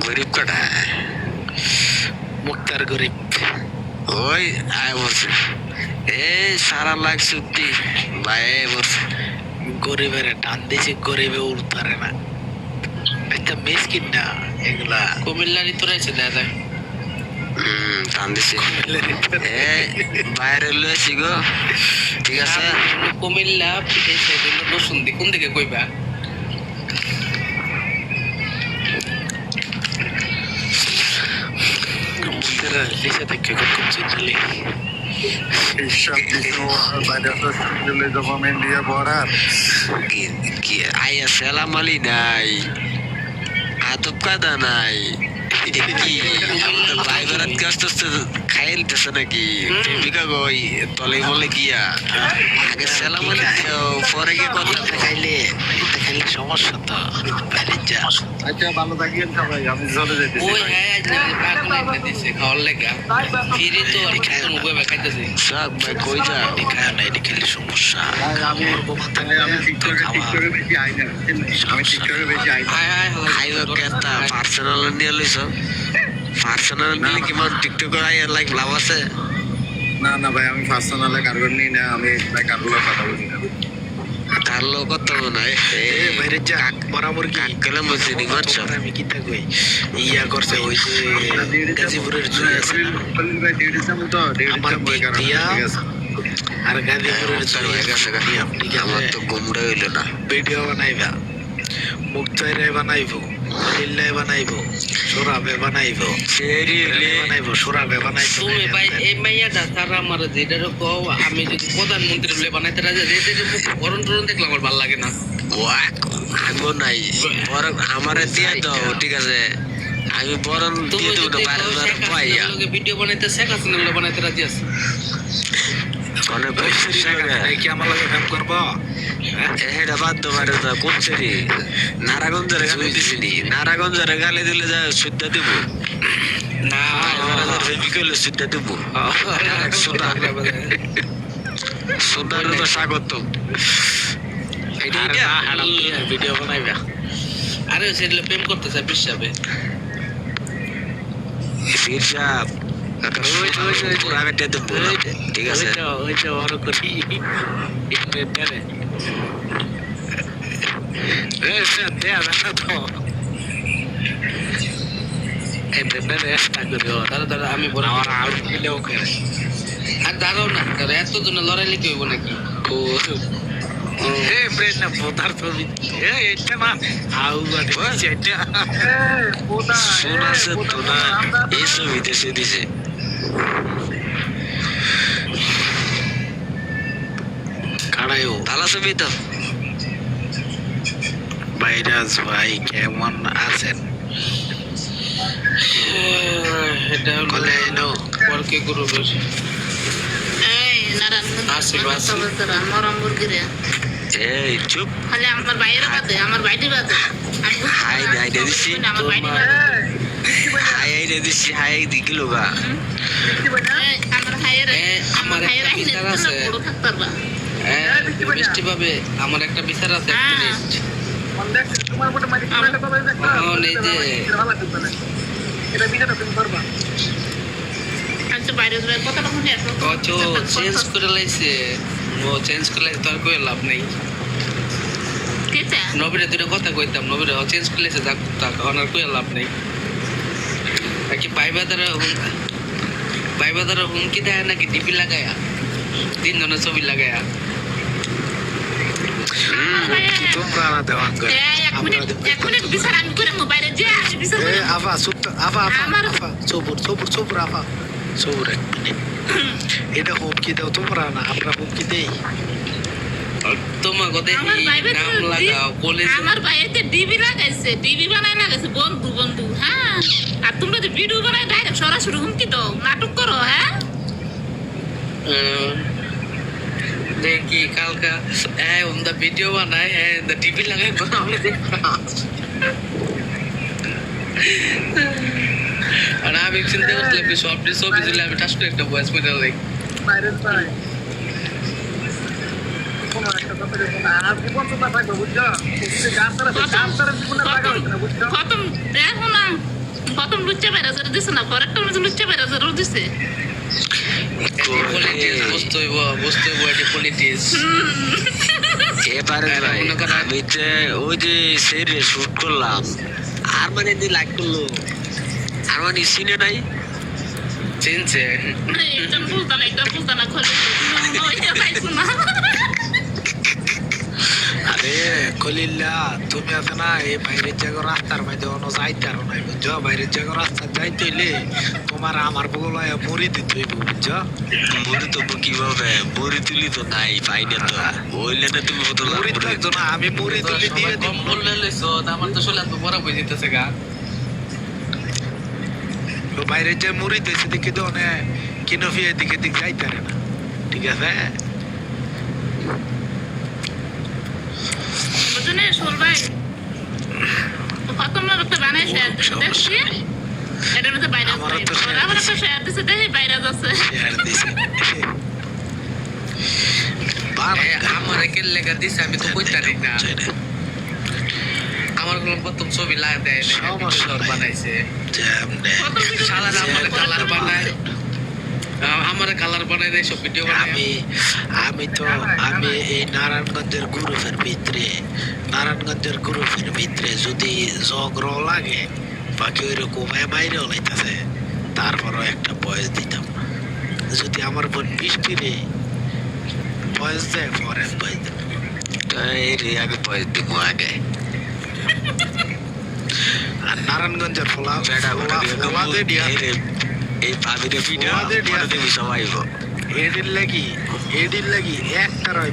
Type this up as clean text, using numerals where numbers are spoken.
গরিব কটা মুক্তার গরিব ওই আয় বলছে এ সারা লাখ সত্যি ভাই বলছে গরিবের টান দিছে গরিবে উঠতারে না এটা মিসকিন না এগুলা কুমিল্লারই তো রয়েছে দাদা টান দিছে এ বাইরে লইছি গো ঠিক আছে কুমিল্লা রসুন দি কোন দিকে কইবা লিসা থেকে কম চিন্তালি কি আয়া সেলাম আলী নাই আতপ কাদা নাই কি আমাদের ভাই বেড়াত আস্তে আস্তে খাইয়ে নিতেছে নাকি প্রেমিকা গই তলে বলে গিয়া আগে সেলাম আলী পরে গিয়ে কথা খাইলে সমস্যা তো বাইরে যা আচ্ছা ভালো থাকিয়েন সবাই আমি চলে যেতেছি ওই হ্যাঁ আজ পাগল এনে দিছে খাওয়ার লেগা ফিরে তো আর কিছু মুখে খাইতেছি সব ভাই কই যা খায় না এটা খেলে সমস্যা আমি আমি টিকটকে বেশি আই না আমি টিকটকে বেশি আই না আইও কেতা পার্সোনাল নিয়ে লইছ পার্সোনাল নিলে কি মান টিকটক আই লাইক লাভ আছে না না ভাই আমি পার্সোনালে কারণ নিই না আমি কারোর কথা বলি না কার লোক কত মনে এ বাইরে যা বরাবর কি কাকলে মসজিদি করছ আমি কি থাকবে ইয়া করছে ওই যে গাজীপুরের জুই আছে না ভাই দেড় সামনে তো আমার দিয়া আর গাজীপুরের জুই হয়ে গেছে আমার তো গুমড়ে হইল না ভিডিও বানাইবা মুক্তাইরে বানাইবো লিল্লাই বানাইবো সোরাবে বানাইবো বানাইবো সোরাবে বানাইবো তুমি ভাই এই মাইয়াটা তারা আমার যেটারও কও আমি যদি প্রধানমন্ত্রী বলে বানাইতে রাজি গরম টরম দেখলে আমার ভালো লাগে না আমিও নাই বরং আমারে দিয়ে দাও ঠিক আছে আমি বরং তুমি দিয়ে দেবো না বাইরে পাইয়া ভিডিও বানাইতে শেখ হাসিনা বানাইতে রাজি আছে অনেক কি আমার লাগে কাম করবো এটা বাদ দো বাইরে তো করছে রে নারাগঞ্জের গালি দিছিনি নারাগঞ্জের গালি দিলে যা সুদ্ধা দিব না বিকেলে সুদ্ধা দিব সোনা সোনার তো স্বাগত ভিডিও বানাইবা আরে সেগুলো প্রেম করতে চায় বিশ্বাবে ফিরসাব ঠিক আছে ওইটা বড় করি দেয়া যাবে তো এই প্রেমটা চেষ্টা করিও দাদা আমি বড় আমার আউট দিলেও করে আর দাঁড়াও না দাদা এত জন লড়াইলে কি হইব নাকি ও এ প্রেম না পোতার ছবি এটা না আউ বাড়ি এটা সোনা সে তো না এইসব বিদেশে দিছে কাড়াইও ভালো ছবি তো ভাইরাস ভাই কেমন আছেন এটা কলে এলো পরকে গ্রুপের এই নারায়ণ মরম মুরগিরে এই চুপ খালি আমার বাইরে বাদে আমার বাইরে বাদে হাই হাই দিছি আমার বাইরে বাদে হাই হাই দিছি হাই দিকি লোগা আমার হাইরে আমার হাইরে একটা বিচার আছে বড় থাকতে পারবা বৃষ্টি পাবে আমার একটা বিচার আছে এক মিনিট এই যে আচ্ছা বাইরে কথা তখন চেঞ্জ করে লাইছে ও চেঞ্জ করে লাইছে তার কই লাভ নেই কেটা নবীরে দুটো কথা কইতাম নবীরে চেঞ্জ করে লাইছে তার অনার কই লাভ নেই কি বাইবাদারা হুমকি দেয় নাকি ডিপি লাগায়া 3 জনের ছবি লাগায়া তোমরা না দেওয়া এক মিনিট বিচার আমি করে মোবাইলে যে বিচার আফা সুপ্ত আফা আফা সবুর আফা সবুর এক মিনিট এটা হুমকি দাও তোমরা না আমরা হুমকি দেই তোমাকে দেখি নাম লাগাও বলে আমার ভাইতে ডিবি লাগাইছে ডিবি বানাই লাগাইছে বন্ধু হ্যাঁ আর তোমরা যে ভিডিও বানাই ডাইরেক্ট সরাসরি হুমকি দাও নাটক করো হ্যাঁ দেখি কালকা ওমদা ভিডিও বানায় টিভি লাগাই বানাবলে আর আমি চিন্তা করছিলাম কি সব ছবি দিলে আমি টাস করে একটা ভয়েস মেরে লাইক খতম দেখো না লুচ্চা বেড়া জোর দিছে না পরেরটা মধ্যে লুচ্চা বেড়া জোর দিছে পলিটিক্স বুঝতে হইব এটা পলিটিক্স এবারে ভাই মনে করেন- আমি যে ওই যে সেরে শুট করলাম আর মানে লাইক করলো আর মানে সিনে নাই চিনছে একদম বুঝতা না খোলে পাইছো না আরে কলিল্লা তুমি আছে না এই বাইরের জায়গা রাস্তার মধ্যে অন্য যাইতে আরো নাই বুঝছো বাইরের জায়গা রাস্তা যাইতে হইলে তোমার আমার বগলায় মুড়ি দিতে হইব বুঝছো মুড়ি তো কিভাবে মুড়ি তুলি তো নাই পাইনে তো ওইলে না তুমি বদল মুড়ি তো না আমি মুড়ি তুলি দিয়ে কম দিব বললে লইছো আমার তো শুনলাম তো বড় বই দিতেছে গা বাইরের যে মুড়ি দিয়েছে দেখে তো অনেক কিনো ফিয়ে দিকে দিক যাইতে পারে না ঠিক আছে বুঝনে শোল ভাই কত আমরা একটা বানাইছে দেখছি এটার মধ্যে বাইরে আমারও তো share আমার একটা শেয়ার দিছে দেখি বাইরে যাচ্ছে শেয়ার দিছে আমার একের লেখা দিছে আমি তো কইতারি না আমার কোনো প্রথম ছবি লাগা দেয় সমস্যা নাই। বানাইছে কত ভিডিও শালা আমার কালার বানায় আমার কালার বানাই দেয় সব ভিডিও বানায় আমি এই নারায়ণগঞ্জের গ্রুপের ভিতরে যদি ঝগড়া লাগে বাকি ওই রকম বাইরে লাইতেছে তারপরও একটা বয়স দিতাম না যদি আমার বোন বৃষ্টিরে বয়স দেয় পরে বয়স দেব এই রে আগে পয়সা দিব আগে আর নারায়ণগঞ্জের ফোলা বেটা বেটা ফোলাতে ডিয়া এই ভাবিরে ভিডিও ওদের দিয়া- দেবি সবাই এডির লাগি একটা রয়